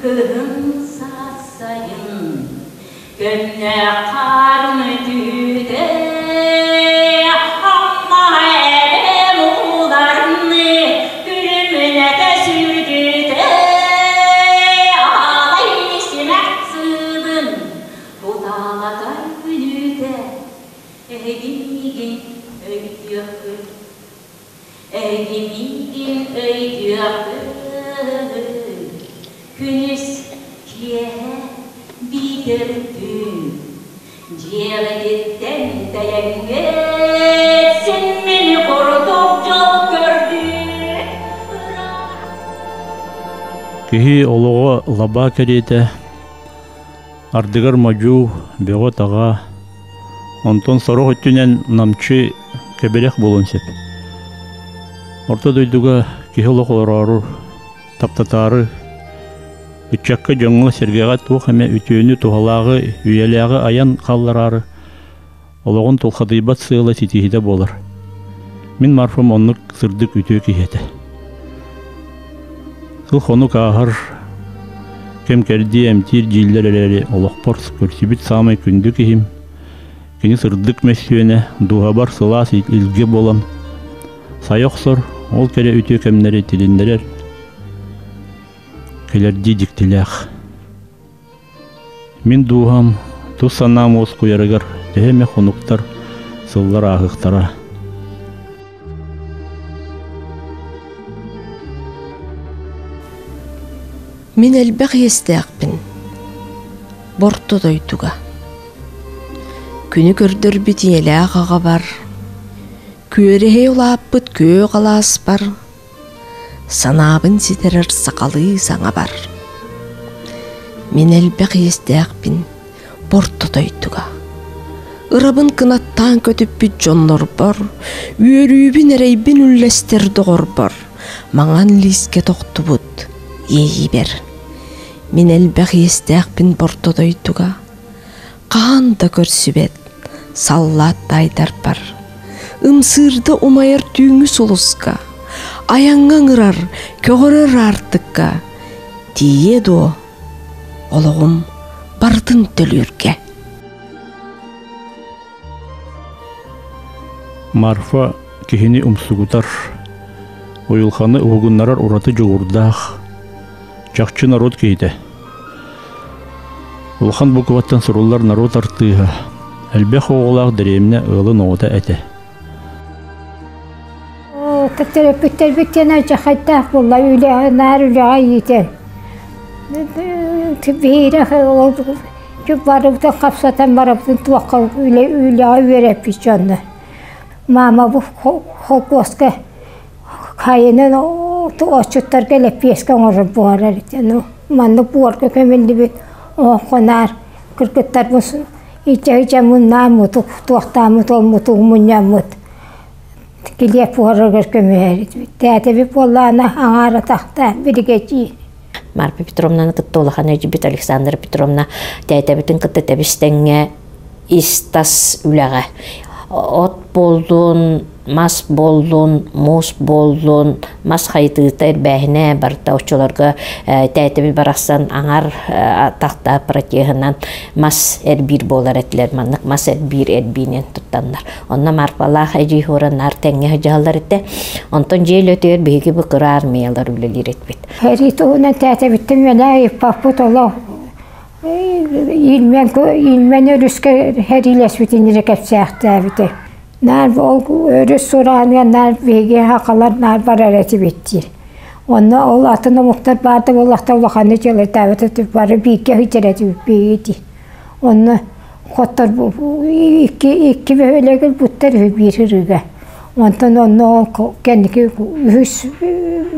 Kıhın satsayın, gönle karnı düde, amma elem uğlarını gülümüne de sürdü de, ağlayışım aksıdın, bu dağladay günü de, egimigin öydü akıl, egimigin öydü akıl. Günüz kiye bidirdim, ciğerletten dayanget, sen beni koruduk çok gördün. Kihi oluğa laba kerete, ardıgar maju beğo tağa, ondan soru hüttünen namçı kebelek bolun sep. Orta duyduga kihi oluğa taptatarı, Üççakka жоңғы сергеға туқ әме үтөні туғалағы, үйеліғі аян қалларары. Олығын тұлқадайбат сыйла сетихіде болар. Мен марфым онлық сырдық үтө кейеті. Сыл қону қағыр, кем кәрді әмтир жиллер әлері олықпор көрсібіт самай күнді кейім. Кені сырдық мәсуіне дуғабар сылас илге болан. Сайоқсыр, ол кәрі үтө кәмнері тіліндерер. Келерди диктилях. Мин дуғам, тус санам оз куярыгар, тәхеме хонуктар, сыллар ағықтара. Мен әлбәқ естәқпін, борту дойдуға. Күні көрдір бітін әлі ағаға бар, көрі олаппыт көй қалас бар, санабын сетерер сақалы саңа бар. Мен әлбәқ естәқпін, борту дойдуға. Ырабын кынаттан көтіп бүт жонлар бар, үйерүйбін әрейбін үлләстер доғыр бар, маңан лиске тоқты бұд, ейі бер. Мен әлбәқ естәқпін, борту дойдуға. Қағанда көрсібет, саллат айдар бар. Умсырды умайыр түйіңі солысқа. Аяңған ұрар, көгірір артыққа. Тиеді о, олығым бардың төлірге. Марфа кехini умсугутар. Ойылханы уғынларар ураты жоғырдақ. Чақчы народ кейді. Улхан бұқываттан сұрулар народ артыға. Әлбәқ оғылақ діреміне ұлы ноғыта әті. Тәттер біттен жақайттақ болла нар үліға етен. Бейірі көп барыбды қапсатан барыбдың туаққа үліға өреп бит жанды. Мама бұл қолқосқа қайынын очыттар келіп бескен орып бұғарар етен. Манды бұғарға көмелді бет оңқонар күркеттар бұсын. Ича мұнна мұтық туақта мұтыл мұтыл мұнна мұт. Келеп бұғарығыр көмелі. Тәтебі болланы аңары тақта бірге жиын. Марфа Петровнаны кытты олаханы жібет Александра Петровна тәтебітін кытты тәбістіңе истас үләға. От болдun, mas болдun, мус болдun, mas хайытыты бәхіне барда очоларға тәтебі барақсан аңар тақта протегінан mas әрбір болар әтілер маннық, mas әрбір әрбінен тұттандар. Онна марпалақ әжей хоранар тәңе жағалар әтті. Онтон жел өтер бейгі бұқыры армиялар үлелер әтбет. Әрет оғына тәтебіттің мәлі паппыт олау. İlmen örüske her ilesbetini rekepsiyakta evde. Nar örüs soranıya nar vege hakalar nar var areti bitti. Onda ol atına muhtar barda olakta olakanı çalır davet barı birke hıcareti biriydi. Onda kotlar iki ve öyle gül butlar bir hırıga. Ondan onda kendiki hüs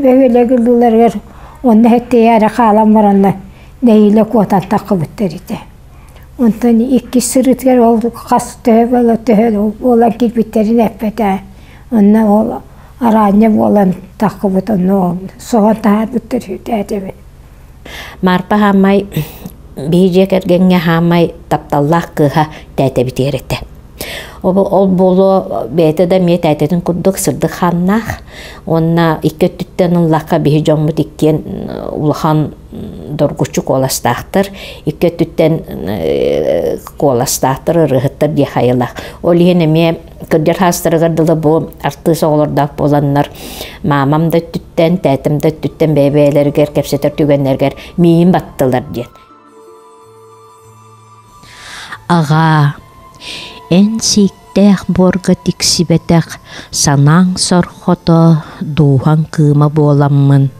ve öyle güldüler. Onda hette yara kalan var onda. Neyle kotan takıbıttırdı. Ondan iki sırıtlar oldu, kas töhel olan kirbitlerin hepede. Ondan ol aranya olan takıbıt onu oldu. Soğan takıbıttırdı. Marpa hamay biyecek ergenge hamay taptallah kıha tete biterete. Ол болу бейті да мет әйтетін күрдік сырдық ханнақ. Онна икі түттен ұллаққа бейі жоңмыт ikкен ұлхан доргучук оластақтыр. Икі түттен оластақтыр ұрығыттыр де хайылақ. Ол ене күрдер хастырығырдылы бұл арты соғылырдақ боланлар. Мамамда түттен, тәтімді түттен бәйбәйлергер, кәпсетер түгенлергер мейін баттылар ден. Аға, эн сиктэх борга тиксибетэх санаң сорхото духан кыма боламмын.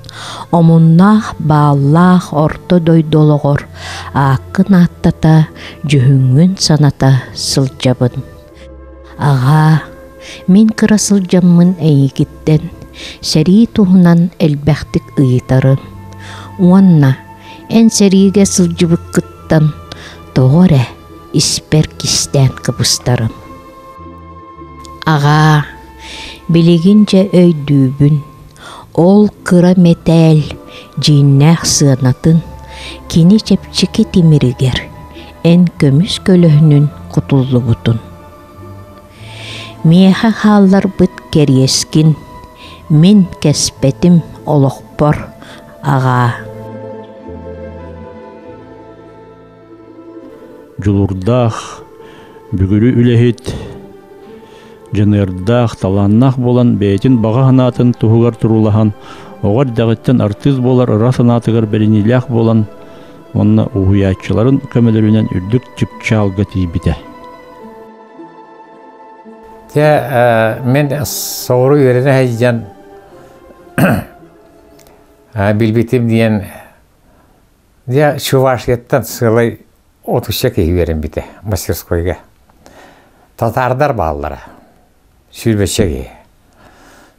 Омуннах бааллах орто дойдологор ақын аттата жүхүнгүн саната сылжабын. Аға, мен кыра сылжаммын әйгіттен, сәрі туһунан әлбәқтік ыйтарын. Уанна, эн сәриге сылжыбык кыттан тоғыре испер кистен кыбыстарым. Аға, билигинче өйдүүбүн, ол кыра метәл жиннәх сыанатын, кини чепчики тимиригер, эн көмүс көлөһүнүн кутуллубутун. Меха халлар быт кериескин, мен кеспетим олоқпор, аға. Жулурдах, бүгүрү үлехит, жанырдах, таланнах болан бәйтін баға ханатын туғығар тұрулахан, оғар дағыттен артиз болар, ырас анатығар бәрінилях болан, онна уғыячыларын көмелерінен үрдік чипчалға тейбіде. Мен соғыру үйеріне әйден білбетім дейін Чувашияттан сылай отушка кейверен бите мастерскойга. Татардар баллара. Сүрбешеге.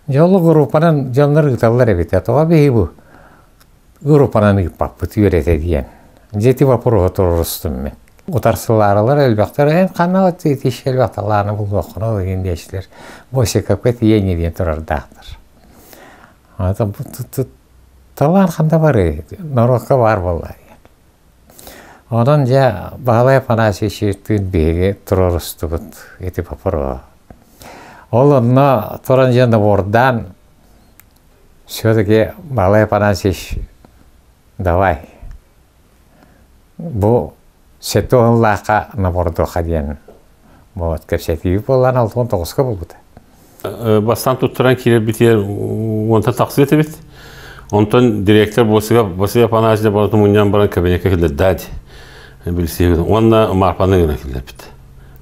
Жолу группанан жонлар гыталлар бите. Тоға бейі бу. Группанан гыппап бұты үйрете дейін. Жеті вапырға тұрырыстым мен. Утарсыларылар әлбәқтар ән қанала тетеш әлбәқталарны бұл оқына деген дейшілер. Босекапқа тиен еден тұрардақтыр. Талан қанда бар еді. Норыққа бар болар. Ondan ja bağlaya panası şirtün bege terörist tut eti paparo. Olunna toranjanda bordan şöyle bağlaya panası davay. Bu setuğunlaka na bordo hadiyen. Bu kepsetiği bolan altın toğuska buldu. Bastan tutturan kiler bitiyer onta taksir etibit. Ondan direktör bosya panası bordo munyan baran kabinete kildi dadi. Bilseydi. Onunla marpanın yöne kildir bit.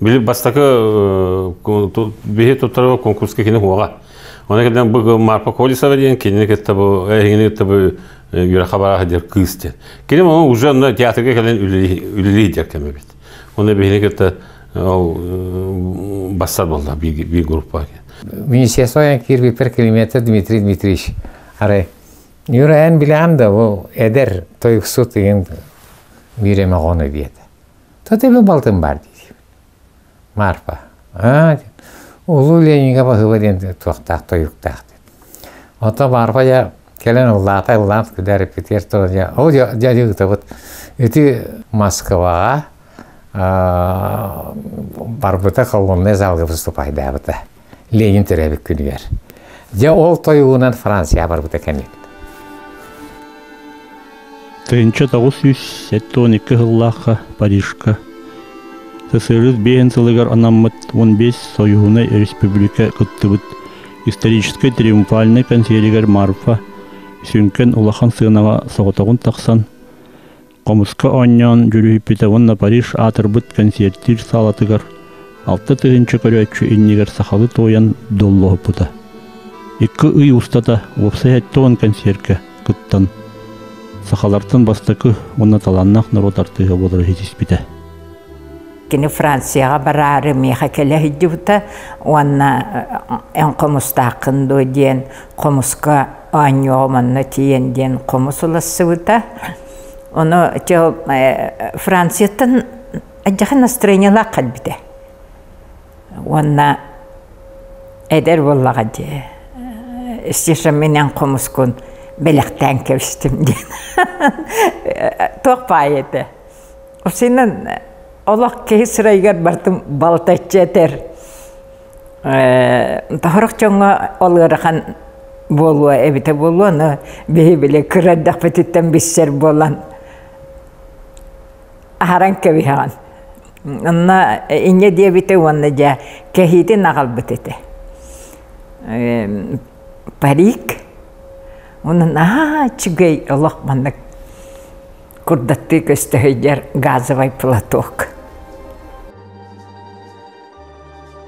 Bilip bastaki bihi tuttarı konkurska kini huağa. Ona kilden bu marpa kolisa veriyen kendine gitti bu ehine gitti bu yürek habara hadir kıstı. Kini ama ucunda tiyatrga kilden ülili derken bit. Ona bihine gitti bastar oldu bir grup var. Министерство кирби per kilometre Dmitri Dmitrievich. Are yürüyen bilen de bu eder toyuksut деген Mireme onu diyeti. Tabii baltım var dedi. Marpa. Ulu Lenin'e bakıva diye tuğtak toyuktak dedi. Ota marpa ya gelen Allah'ta giderip biter ya. O ya tabii. Ötü Moskova'ya barbuta kolonne zalga vыступай da. Lenin terebik günüyer. Ya ol toyuğundan Fransa'ya barbuta kendi. Тыынча 972 жыллаққа Парижқа. СССР бейін сылығар анаммыт 15 союғына республика қыттыбыт. Исторический триумфальный консерігер Марфа сүнкен улахан сынаға соғытағын тақсан. Қомысқа оңнян жүрі петавынна Париж атырбыт концерттер салатығар. 6 тыынча көрөтші иннегер сақалы тоян доллығы бұта. 2 үй ұстата опсай әттіғын концертке қыттан. Сахалартын бастықы оны таланнақ народ артыға болыр хетиспіті. Кені Францияға барары меха келі хиддіуті, оны ән қомыстақын дойден, қомысқа аньоғыманны тиенден қомыс оласы бұта. Оны Францияттың әдіғі настроениялақ қалбіді. Оны әдер болаға де. Істешім менен қомыс күн Белектен кевштім ден. Тоқпай еді. Осының олақ кей сырайғар бартым балтачы етер. Tahırıq çoğuna olğırıqan bolu, evite bolu, onu bile kırardak petitten bisser bolan. Aharan kevihan. Ona ince diye bite onu ja kehidi nağal bitete. Parik. Onun çıgay Allah manlık kurdattığı gösterger gazı platok.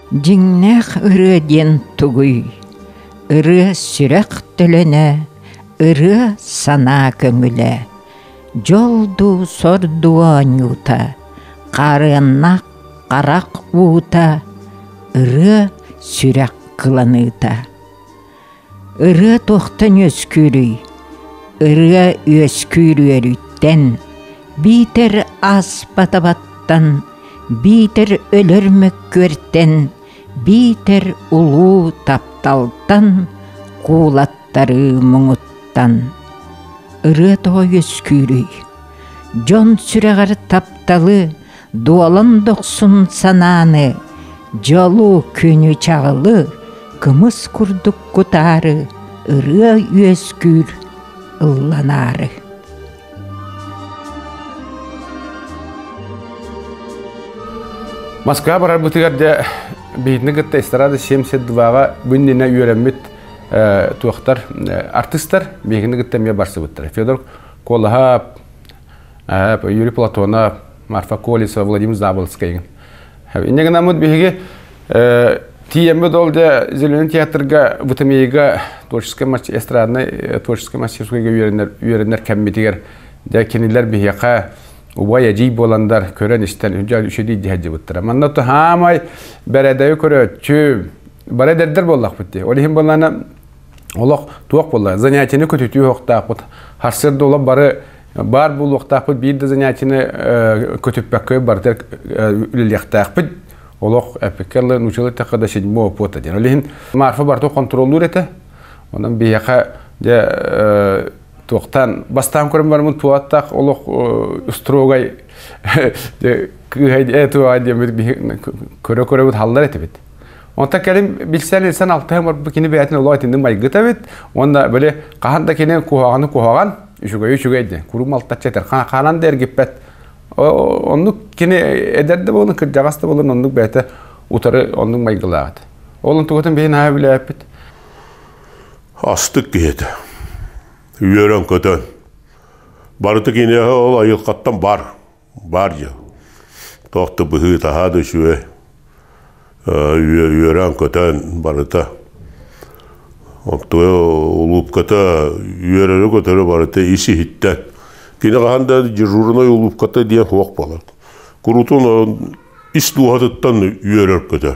Jinnэх ыры ден тугуй, ыры сүрек төлөнө, ыры сана көңүлө. Жолду сорду анюта, карынак карак уута, ыры сүрек кыланыта. Ыры тоқтан өскүрүй, ыры өскүрүөрүттен, битер ас батабаттан, битер өлөрмөк көрттен, битер улуу тапталтан, куулаттары мұңыттан. Ыры той өскүрүй, жон сүрегар тапталы, дуалан доқсун сананы, жолу күнү чағылы, кымыс курдук кутары, ыры өскүр ылланары. Москва барар бутыгарда бейдini gıtta estarada 72-га bündüne üyerenmit tuğaktar artistler beyini gıtta miye barsı bıttır. Fyodor Kolahap, Yuri Platonov, Marfa Kolesova, Vladimir Zabolskay. İnne namut beygi тиембе долда Зеленый театрга вытамейга эстрадный творческий мастерскойга үйренер кәмметигер да кенелер бияка убай ажий боландар көрен иштен үжал үшеди дихаджы буттыра. Манна то хамай бередеи көрө чү баредердер боллак бутти. Олихим боллана олок туак болла. Занятияны көтүтүү октак бут. Харсырды олап бары бар бул октак бут. Бирде занятияны көтүппөккө бартер үлелектак бут. Олох эпикерлер нучылы тақада 7-го пота ден. Олихин марфа барту контроллур ете. Онан бияка де тоқтан бастан көрім бармын туаттақ олох строгай де кыгайд этуай де көрө бут халлар ете бит. Онта келим билсен инсан алтыгы бар бикини бейтин олой тиндин майгыта бит. Онда böyle каханда кенен кухаган үшүгөй де. Курум алтат четер. Канан дер гиппет. Онлuk kene ederde bolun kırcağasta bolun onluk bete utarı onluk maygıladı. Olun tuğutun beyin ha bile yapıt. Astık giyedi. Üyeren kötön. Barıtık yine ol ayılkattan bar ya. Tohtu bıhı tahadı şüve. Üyeren kötön barıta. Ontuya olup kötö üyereri kötörü barıta isi hitten. Kine kahanda jiruruna yolup kata diye hoq balar. Kurutun istuhatıttan üyerer kadar.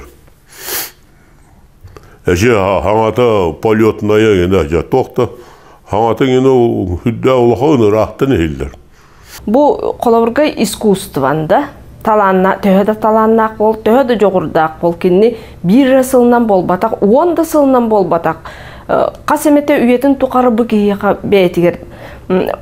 Eşe hangata polyotnaya yine tohta hangata yine hüdde olağını rahattan ehiller. Bu kolorga iskuстванда töhöde talannak bol, töhöde joğurdak bol kinni bir sılından bol batak, 10 sılından bol batak. Qasemete üyetin tuqarı bu kiyaqa beytiger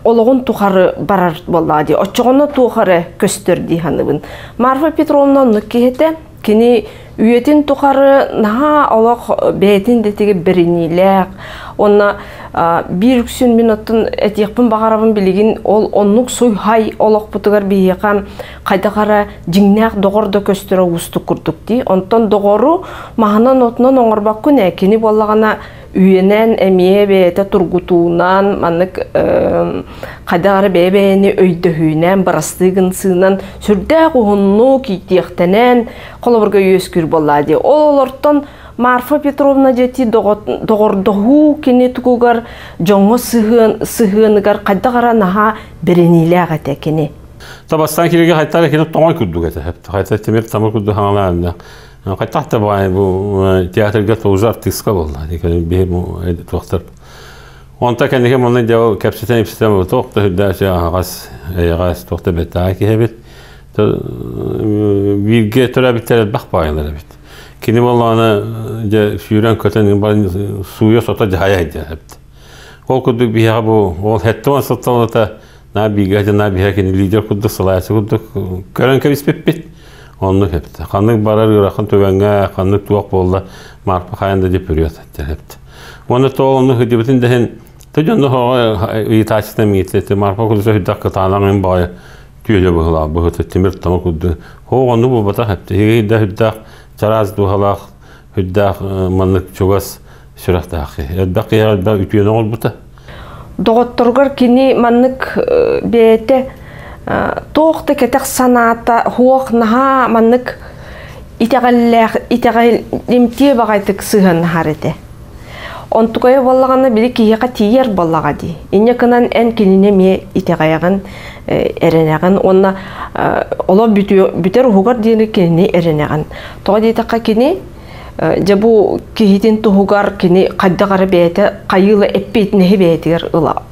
oloğun tuqarı barar bolladı. Oçoğunu tuqarı köstürdü hanıbın. Marfa Petrovna nükihete kini üyetin tuqarı naha oloq beytin detigi birinilek. Ona bir üksün minutun etiyekpin bağarabın biligin ol onluk suyhay oloq butugar biyaqa qayda qara jingnak doğorda köstüre ustu kurduk di. Ondan doğoru mahanan otunan oңорбак күнә kini bollagana üyenen emiye beyete turgutuğunan, manık kadar bebeğini öydüğünen, barastığın sığınan, sürdüğü kuhunlu kitiyekhtenen, kolaburga yüzgür bolladı. Olortan Marfa Petrovna jeti doğorduğu kini tukugar, jongo sığınıgar, kadar naha birinile atekkini. Tabastan kirege haytara kini toğay kudduk ete. Haytara temir tamir kudduk hanalarında. Qaytaq da bu teatrga to'g'ri artistka bo'ldi. Bir to'xtab. Onta kendike ondan dev kapsiten sistemi to'xta hüddəşə ağas to'xta betaki hebit. Bilge törə bitər bax baylar bit. Kini vallahi şüyran kötənin bar suya sota cahaya edibdi. O kudduk bir bu ol hetton satalata na bilge na bir kini lider kudduk salayası kudduk. Körən kəbis bit. Onluk hepti. Kanlık barar yırakın tövenge, kanlık tuğak bolda marpa kayanda deyip yürüyor hepti. Onu toğunluk hüdübetin dehen tücünlük oğa itaçıda miyetleti marpa kudusa hüddak kıtağından bağya tüyle bıhıla, bıhıtı timir tamı kudu. Onu bu bata hepti. Hüddak çaraz duhalak, hüddak manlık çoğaz sürak dağı. Elbaq yer elbaq ütüyen oğul buta. Doğutturgar kini manlık beyte toğukta ketek sanata huok naha manlık iteğilimtiye bağaytık sığın harite. Ontukaya ballağına biri kiyaqa tiyer ballağa di. İnne kınan en kinine mi iteğayağın ereneğin. Onna ola büter hugar diyene kinine ereneğin. Toğa deytaqa kini Jabu kihitin tuhugar kini qaddaqara beyte qayılı eppetnehi beytiger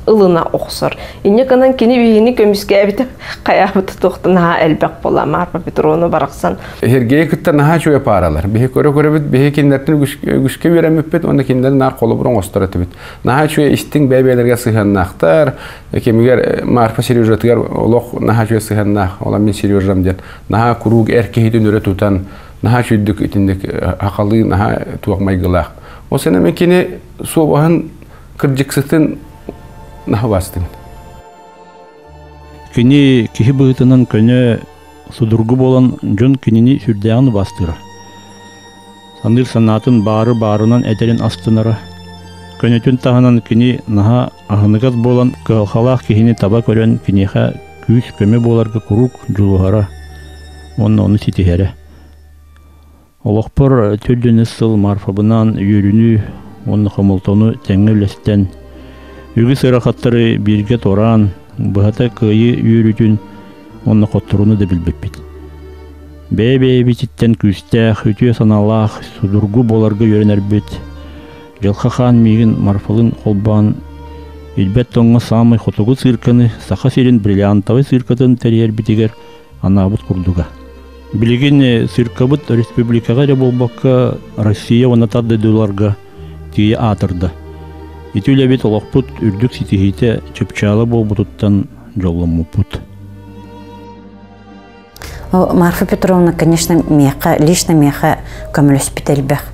ılına oqsur. İnne kanan kini bihini kömüske ebite qayabıtı toxtun ha elbaq bola marpa petronu baraqsan. Hergeye kıtta naha çoya paralar. Bihi köre bit bihi kindertin güske veremepet onda kinderin nar kolu buron ostaratı bit. Naha çoya istin bebelerge sığannaqtar. Kemiger marpa seriyojatigar oloq naha çoya sığannaq. Ola min seriyojam diyen. Naha kurug erkehidin öre tutan naha çüddük itindek haqalı naha tuaq maygılaq. O sene mekini sobahan kırcıksıtın naha bastın. Kini kihi bıhıtının könü sudurgu bolan jön kinini sürdeyağını bastıra. Sandır sanatın bağrından ederin astınara. Könütün tahınan kini naha ahınıgaz bolan kılxalaq kihini taba kören kiniha küs köme bolarga kuruk juluhara. Onu sitihere. Олақпыр төлден ысыл марфабынан үйіріні, оны қымылтоны тәңірлестен. Үгі сырақаттары бірге торан, бұғата күйі үйірітін, оны қоттыруны да білбеппет. Бәй бітіттен күстәқ, үтіе саналақ, судыргу боларғы үйерін әрбет. Жылқа қан мейгін марфалын қолбан, үлбәт тоңға самай қотығы сырқаны, сақа серін бриллиантавы сырқатын тәрер бітігер анабыт құрдуға. Билигин сыркабыт республикага да болбакка Россия онатады дуларга тие атырда. Итүле бит олоқпут үрдүк ситихите чөпчалы болбутуттан жолломупут. Марфа Петровна, конечно, лично меха көмөлөс бителбек.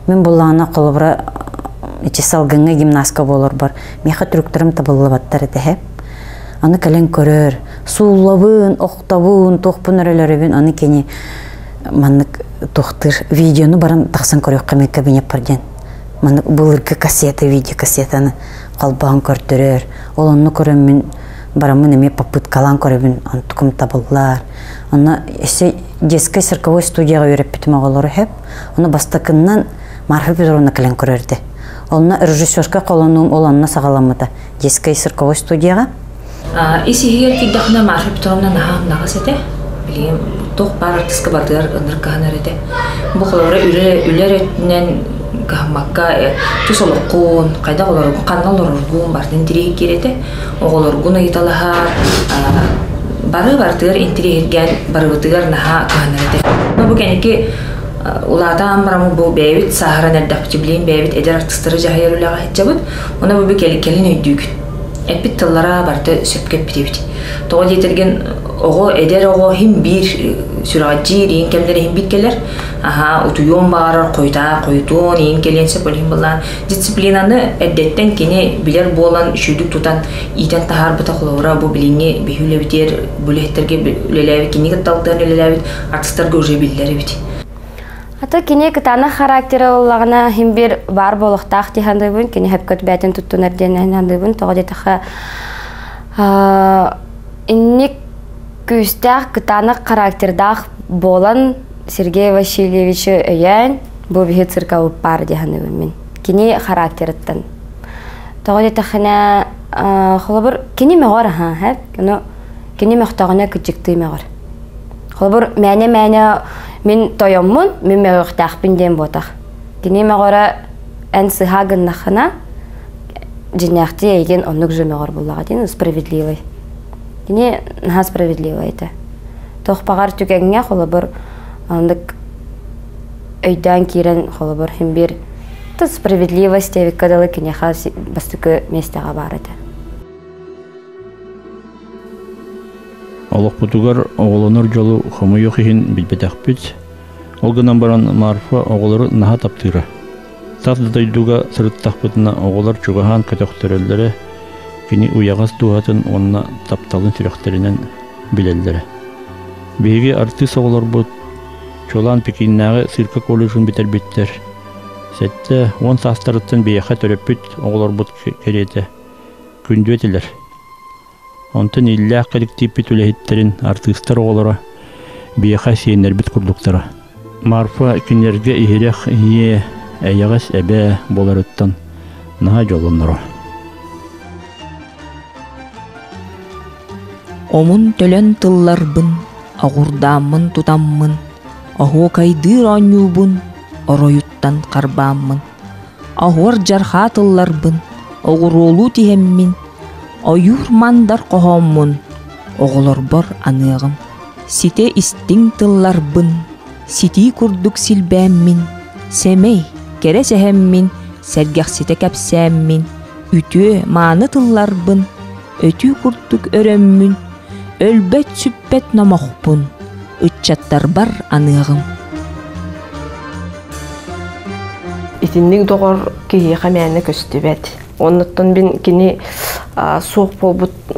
Мен буллана колобра ичи салгыңга гимнастка болор бар. Меха түрүктөрүм табылыбаттар эде. Аны кален көрөр, суулабын, оқтабын, тоқпын өрелеребін, аны кені маннык тоқтыр видеоны баран тақсан көрек қамек кабинет барден. Маннык бұлырғы кассета, видео кассетаны қалбағын көрдірер. Ол оны көрімін, барамын әме папыт калан көребін, аны тұқым табылар. Аны есе детский цирковой студияға өреп бітім оғалары хеп, оны бастақыннан Марфа Петровна кален көрерді. Олына режиссерка қолануым оланына сағаламыда детский цирковой студияға. Исихигер киддахна Марфа Петровна нағасете. Билем тоқ бар артистка бардыр ыныркаһанар эте. Бу холора үлер этнен гамакка тусолоккун кайда олор канналоргун бардын тирек керете. Оголоргун айталаха бары бардыр интерьерген барыбытыгар наха каһанар эте. Бу кенеки улатан барамы бу бэбит сахара нәддәпчи билем бэбит эдер артисттары жаһайрулага хетчабыт. Она бу келин өйдүк. Эпит тыллара барды сөпкеп биребит. Тоғы дейтерген оғы эдер оғы хим бир сүрағаджи дейін кемдері хим бит келер. Утуйон бағарар қойтуын дейін келенсе болын болан. Дисциплинаны әддеттен кені білер болан шүйдік тутан итен тахар бұта құлауыра бұл біліңе бейхулі бітер, бүлеттерге үлеләбі, кені кітталықтарын үлеләбі, артистарға уже білдері бит. Ата кене кытана характері олағына хим бир бар болықтақ дейхандыбын, кене хөпкөт бәтін тұттun әрден тоғы детіға инник күстәқ кытана характердақ болан Сергей Васильевич өйән бұл бейі цирка ұппар дейхандыбын мен. Кене характеріттін. Тоғы детіғына қолыбыр кене мәғар, кене мәқтағына күтчікті мәғар. Қолыбыр мәне мен тойоммун, мен мегөктақпин ден ботақ. Кене мәғара ән сыхагын нақына жиняқты еген онық жымеғар болаға дейін, справедливый. Кене наға справедливый еті. Тоқпағар түкәңге қолы бір ондық өйден керен қолы бір хем бір справедливость евік кадалы кене қаз бастықы местеға бар еті. Олоқпутугар оғолонор жолу хомойох ихин билбетахпит. Олгынан баран Марфа оғолору наха таптыра. Тас дайдуга сырыттахпытына оғолор чугахан көтөктөрөллөрө кини уягас туатын онна тапталын сүрөктеринен билеллере. Беги артист оғолор бут чолан пекиннагы цирка колледжин битербиттер. Сетте 10 састарыттан бияха төрөппүт оғолор бут керете күндүетилер. Онтон иллях коллективпит үлехиттерин артисттар оғолора бияха сейнер бит курдуктара. Марфа күнерге ихирех ие әйягас әбә боларыттан наha жолоннора. Омун төлөн тылларбын, агурдааммын тутаммын, ахуа кайдыр анюбун, ороюттан карбааммын. Ахуар жарха тылларбын, агуролу тихеммин, аюр мандар кохоммун, оголорбор аныгым. Сите истиң тылларбын, сити курдук силбәммин, семей кересехеммин, сәргәхсите кәпсәммин, үтү мааны тылларбын, өтү курдук өрөммүн, өлбәт сүппәт намақпын, үтчаттар бар аныгым. Итинник доғыр кейі қамәні көстібәт. Онныттан бен кені суық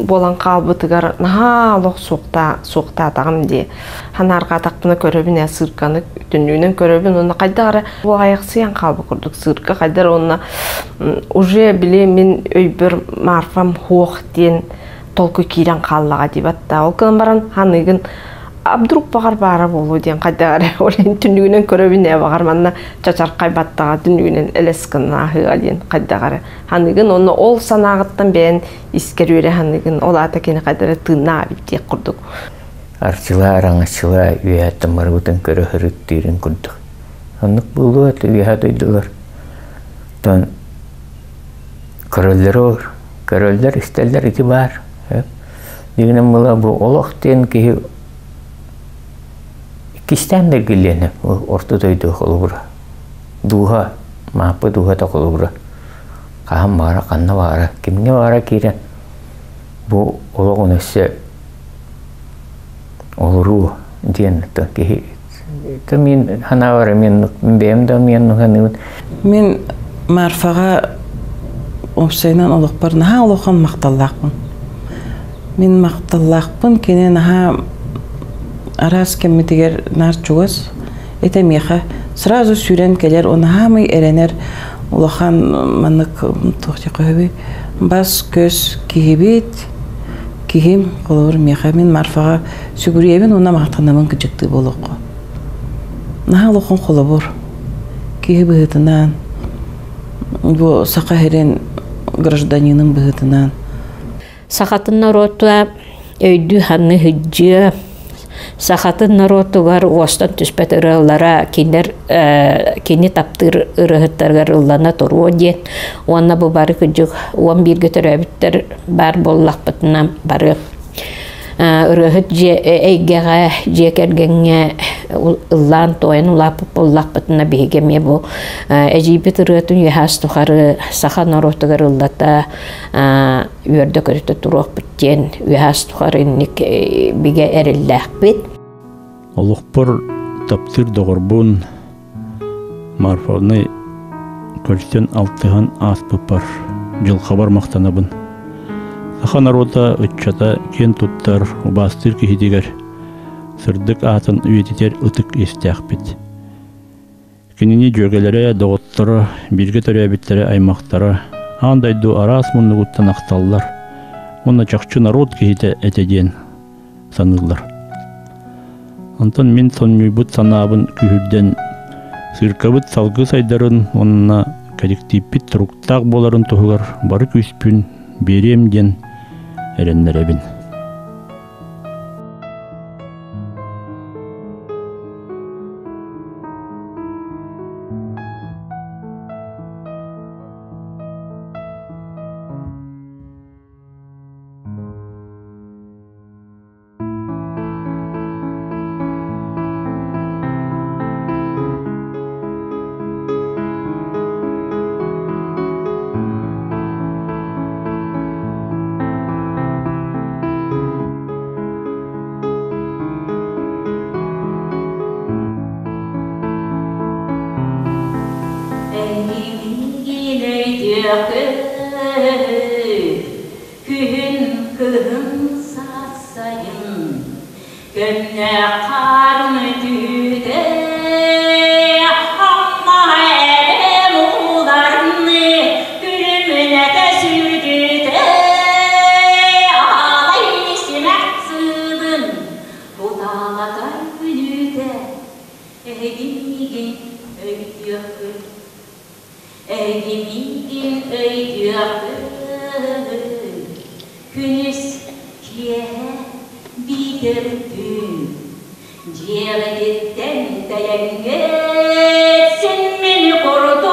болан қалбытығар наға лоқ суықта атағым де. Ханарға атақтына көрөбіне сырқаны түнігінен көрөбін, оны қайдағары бұл аяқсыян қалбы күрдік сырқы. Қайдар оны уже біле мен өйбір Марфам хуық ден толку кирен қаллаға дебатта. Ол кынан баран ханығын абдрук бағар бары болу ден қайдағары. Олен түнігінен көрөбіне бағар манна чачар қайбаттаға түнігінен әлескін ағыға ден қайдағары. Ханығын оны ол санағыттан бән искер өре ханығын ол ата кені қайдары тына абиттек құрдық. Арчыла, араңачыла, үйәттім барбытын көрі хүріттейрін күрдік. Анық болу әті үйәт өйділер. Тон көрөлдер олар. Көрөлдер, істелдер ити бар. Дегенім бұла бұл олықтен кейі кистен де келені орты дөйді қолы бұра. Дуға, мапы дуға да қолы бұра. Қағам бара, қанна бара, кемге бара кейрен. Бұл олығын өсі олыру дейін. Мен хана бара, мен бәйімді мен нұғанығын. Мен Марфаға опсайнан олық бар, наға олыққан мақталлақпын. Мен мақталлақпын, кене наға арас кемметігер нар чугас, етемеха сразу сүйрен келер, оны хамы әренер улахан манық тоқти қойбей. Бас көз кейбет, кейім қолыр меха мен Марфаға сүгіребен оны мақтанамын күчікті болуқы. Наға улахан қолы бұр, кейі бұғытынан, бұл сақа херен гражданinin бұғытынан. Сақатын наротуа өйді ханны хүджі, сақатын наротугар остан түспәт ұрылара кені таптыр ұрығыттарғар ұллана тұру ден. Онна бұл бары күджік, он бірге түрәбіттер бар боллақ бұтына бары. Ұрығыт әйгеға жекергенге ұллан тойын ұлапып боллақ бұтына бейгеме бұл. Әжейбет ұрығытын үйхас тұқары сақа наротугар ұллата үйерді көрікті тұруқ бүттен үйхас тұқары біге әрілләқ бет. Олықпыр таптыр доғырбун Марфаны көрістен алтыған аспыпар жыл қабар мақтанабын. Сақа народа үтчата кен туттар убастыр кихидигер сырдык атын үйететер ұтық естәқ бет. Кенені жөгелері доғыттары, бірге төрәбіттері аймақтары, андайды арас мұнығыттан ақталылар. Оны чақчы народ кихите әтеден санылар. Антон мен соннүйбіт санабын күйірден сырқабыт салғы сайдарын онына коллективпит тұруқтақ боларын тұғылар бары күйіспін беремден әренлеребін. Күн сасайын, көмне қарны түйді, амма әлем ұларны күліміне көсірдіді. Алай семәқсыдың бұталатай күніді, әйдемеген өйдіяқы, әйдемеген өйдіяқы. Күніс кие бейдірді, желі еттен тәйінге, сен мені құрды.